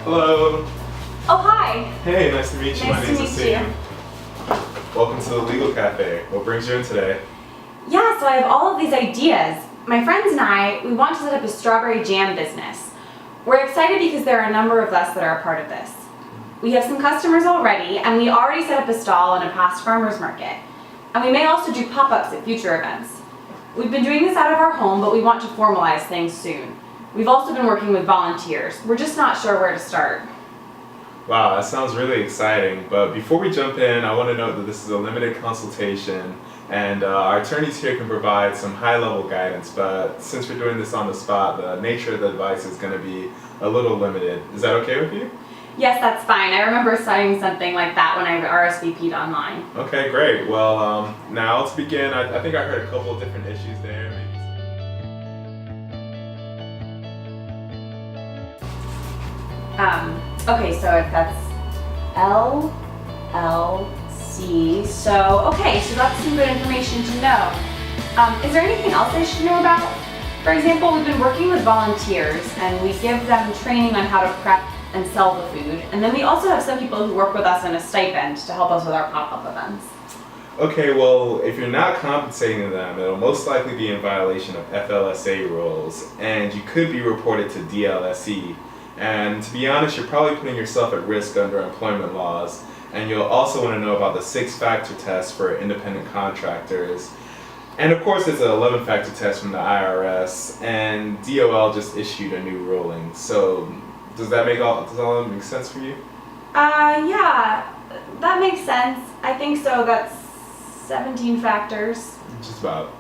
Hello. Oh, hi. Hey, nice to meet you. Nice to meet you. Welcome to the Legal Cafe. What brings you in today? Yeah, so I have all of these ideas. My friends and I, we want to set up a strawberry jam business. We're excited because there are a number of us that are a part of this. We have some customers already, and we already set up a stall in a past farmer's market. And we may also do pop-ups at future events. We've been doing this out of our home, but we want to formalize things soon. We've also been working with volunteers. We're just not sure where to start. Wow, that sounds really exciting. But before we jump in, I want to note that this is a limited consultation, and our attorneys here can provide some high-level guidance. But since we're doing this on the spot, the nature of the advice is going to be a little limited. Is that okay with you? Yes, that's fine. I remember studying something like that when I RSVP'd online. Okay, great. Well, now to begin, I think I heard a couple of different issues there. Okay, so if that's LLC, so that's some good information to know. Is there anything else I should know about? For example, we've been working with volunteers and we give them training on how to prep and sell the food. And then we also have some people who work with us on a stipend to help us with our pop-up events. Okay, well, if you're not compensating them, it'll most likely be in violation of FLSA rules, and you could be reported to DLSE. And to be honest, you're probably putting yourself at risk under employment laws. And you'll also want to know about the 6-factor test for independent contractors. And of course, there's an 11-factor test from the IRS, and DOL just issued a new ruling. So, does all that make sense for you? Yeah, that makes sense. I think so. That's 17 factors. Just about.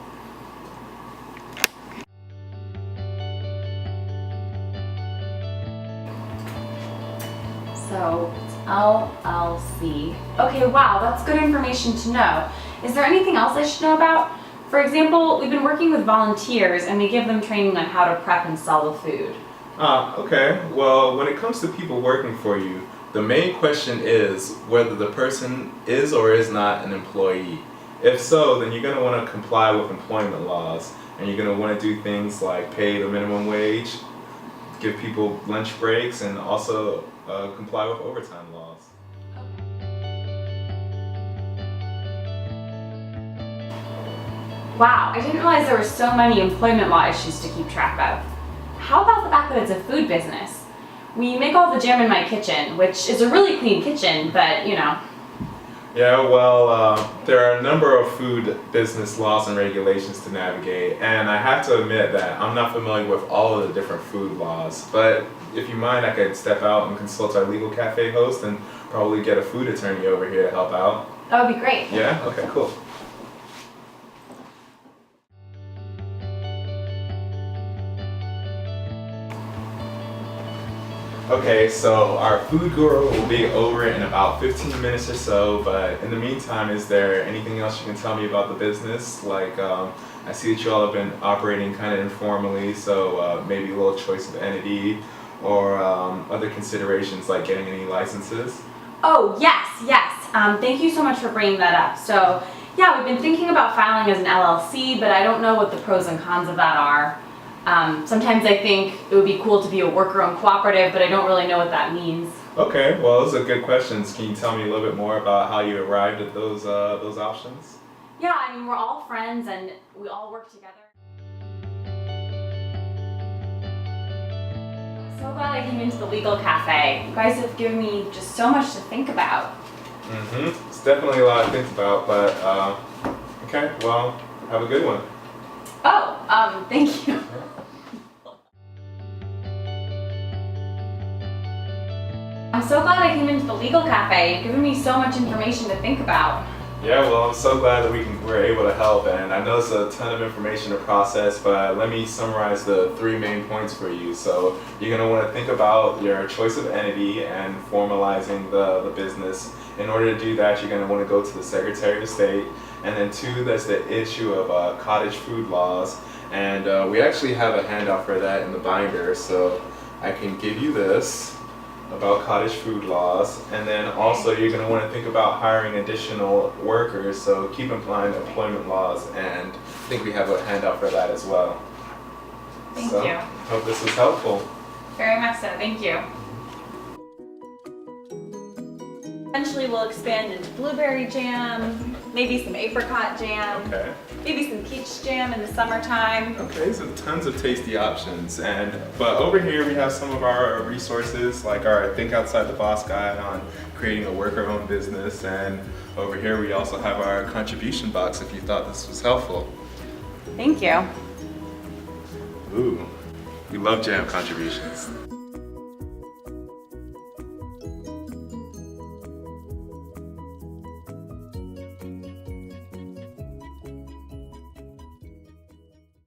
So it's LLC. Okay, wow, that's good information to know. Is there anything else I should know about? For example, we've been working with volunteers and we give them training on how to prep and sell the food. Okay. Well, when it comes to people working for you, the main question is whether the person is or is not an employee. If so, then you're going to want to comply with employment laws, and you're going to want to do things like pay the minimum wage, give people lunch breaks, and also comply with overtime laws. Wow, I didn't realize there were so many employment law issues to keep track of. How about the fact that it's a food business? We make all the jam in my kitchen, which is a really clean kitchen, but you know. Yeah, well, there are a number of food business laws and regulations to navigate, and I have to admit that I'm not familiar with all of the different food laws, but if you mind, I could step out and consult our legal cafe host and probably get a food attorney over here to help out. That would be great. Yeah? Okay, cool. Okay, so our food guru will be over in about 15 minutes or so, but in the meantime, is there anything else you can tell me about the business? Like, I see that you all have been operating kind of informally, so maybe a little choice of entity or other considerations like getting any licenses? Oh, yes. Thank you so much for bringing that up. So, yeah, we've been thinking about filing as an LLC, but I don't know what the pros and cons of that are. Sometimes I think it would be cool to be a worker-owned cooperative, but I don't really know what that means. Okay, well, those are good questions. Can you tell me a little bit more about how you arrived at those options? Yeah, I mean, we're all friends and we all work together. I'm so glad I came into the legal cafe. You guys have given me just so much to think about. It's definitely a lot to think about, but okay, well, have a good one. Oh, thank you. I'm so glad I came into the legal cafe. You've given me so much information to think about. Yeah, well, I'm so glad that we're able to help, and I know it's a ton of information to process, but let me summarize the 3 main points for you. So you're going to want to think about your choice of entity and formalizing the business. In order to do that, you're going to want to go to the Secretary of State. And then 2, there's the issue of cottage food laws. And we actually have a handout for that in the binder, so I can give you this about cottage food laws. And then also you're going to want to think about hiring additional workers, so keep in mind employment laws, and I think we have a handout for that as well. Thank you. Hope this was helpful. Very much so, thank you. eventually we'll expand into blueberry jam, maybe some apricot jam, Okay. maybe some peach jam in the summertime. Okay, so tons of tasty options. But over here we have some of our resources, like our Think Outside the Box guide on creating a worker-owned business, and over here we also have our contribution box if you thought this was helpful. Thank you. Ooh, we love jam contributions.